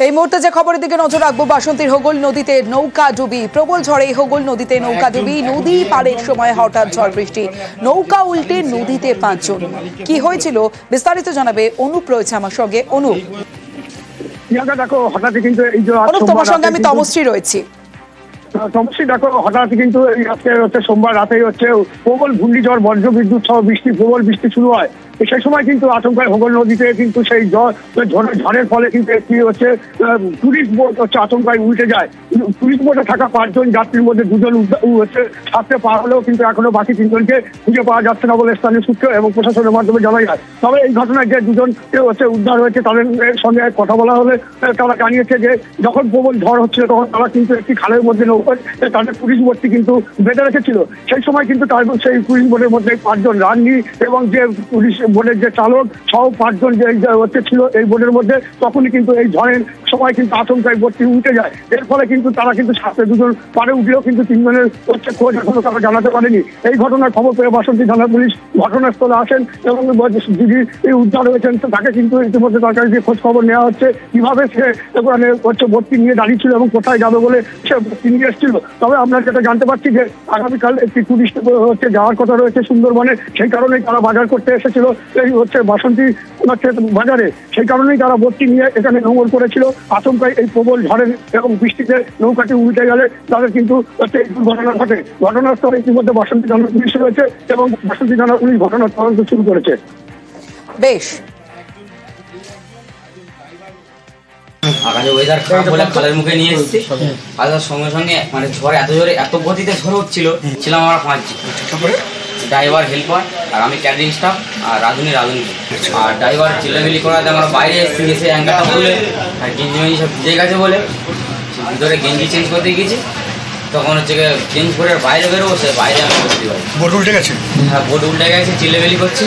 এই মুহূর্তে যে খবরের দিকে নজর রাখবো, বাসন্তীর হোগল নদীতে নৌকা ডুবি। প্রবল ঝড়ে হোগল নদীতে নৌকা ডুবি। নদী পাড়ের সময় হঠাৎ ঝড় বৃষ্টি, নৌকা উল্টে নদীতে 5 জন। কি হয়েছিল বিস্তারিত জানাবে অনুপ রয়েছে আমার সঙ্গে। অনুপ, দেখো হঠাৎ কিন্তু এই যে তোমার সঙ্গে আমি তমশ্রী রয়েছি। সমস্যা দেখো হঠাৎ কিন্তু আজকে হচ্ছে সোমবার রাতেই হচ্ছে প্রবল ঘূর্ণিঝড়, বজ্র বিদ্যুৎ সহ বৃষ্টি, প্রবল বৃষ্টি শুরু হয়। সেই সময় কিন্তু আচমকায় হোগল নদীতে কিন্তু সেই ঝড়ের ফলে কিন্তু একটি হচ্ছে টুরিস্ট বোট হচ্ছে আচমকায় উল্টে যায়। টুরিস্ট বোটে থাকা 5 জন যাত্রীর মধ্যে 2 জন হচ্ছে সাঁতরে পার হলেও কিন্তু এখনো বাকি 3 জনকে খুঁজে পাওয়া যাচ্ছে না বলে স্থানীয় সূত্র এবং প্রশাসনের মাধ্যমে জানা যায়। তবে এই ঘটনায় যে 2 জন হচ্ছে উদ্ধার হয়েছে তাদের সঙ্গে কথা বলা হলে তারা জানিয়েছে যে যখন প্রবল ঝড় হচ্ছিল তখন তারা কিন্তু একটি খালের মধ্যে নৌকায় তাদের টুরিস্ট বোটটি কিন্তু বেঁধে রেখেছিল। সেই সময় কিন্তু তার সেই টুরিস্ট বোটের মধ্যে 5 জন রান্নি এবং যে পুলিশ বোটের যে চালক সহ 5 জন যে হচ্ছে ছিল এই বোটের মধ্যে, তখনই কিন্তু এই ঝড়ের সময় কিন্তু আচমকায় বোটটি উঠে যায়। এর ফলে কিন্তু তারা কিন্তু সাথে 2 জন পারে উঠলেও কিন্তু 3 জনের হচ্ছে খোঁজ এখনো তারা জানাতে পারেনি। এই ঘটনার খবর পেয়ে বাসন্তী থানার পুলিশ ঘটনাস্থলে আসেন এবং যিনি উদ্ধার হয়েছেন তাকে কিন্তু ইতিমধ্যে তার কাছে খোঁজ খবর নেওয়া হচ্ছে কিভাবে সে ওখানে হচ্ছে বোটটি নিয়ে দাঁড়িয়েছিল এবং কোথায় যাবে বলে সে বোটটি নিয়ে এসেছিল। তবে আমরা যেটা জানতে পারছি যে আগামীকাল একটি টুরিস্ট হচ্ছে যাওয়ার কথা রয়েছে সুন্দরবনে, সেই কারণেই তারা বাজার করতে এসেছিল এই হচ্ছে বাসন্তী বাজারে। সেই কারণেই তারা বোটটি নিয়ে এখানে নোঙর করেছিল। আচমকায় এই প্রবল ঝড়ের এবং বৃষ্টিতে নৌকাটি উল্টে গেলে তাদের কিন্তু হচ্ছে এই দুর্ঘটনা ঘটে। ঘটনাস্থলে ইতিমধ্যে বাসন্তী থানার পুলিশ রয়েছে এবং বাসন্তী থানার পুলিশ ঘটনার তদন্ত শুরু করেছে। বেশ, আকাশে ওয়েদার খারাপ বলে খালের মুখে নিয়ে এসেছি। আসার সঙ্গে সঙ্গে মানে ঝড় এত জোরে এত গতিতে ঝড় হচ্ছিল, ছিলাম আমরা 5 জন, ড্রাইভার, হেল্পার আর আমি ক্যাটারিং স্টাফ আর রাধুনি। আর ড্রাইভার চিল্লামিলি করাতে আমরা বাইরে এসেছি, এসে অ্যাঙ্কারটা বলে আর গেঞ্জি মেঞ্জি সব ভিজে গেছে বলে ভিতরে গেঞ্জি চেঞ্জ করতে গিয়েছি। তখন হচ্ছে চেঞ্জ করে বাইরে বেরোবো, সে বাইরে আমি করতে পারি। বোট উল্টে গেছে? হ্যাঁ, বোট উল্টে গেছে, চিল্লামিলি করছি।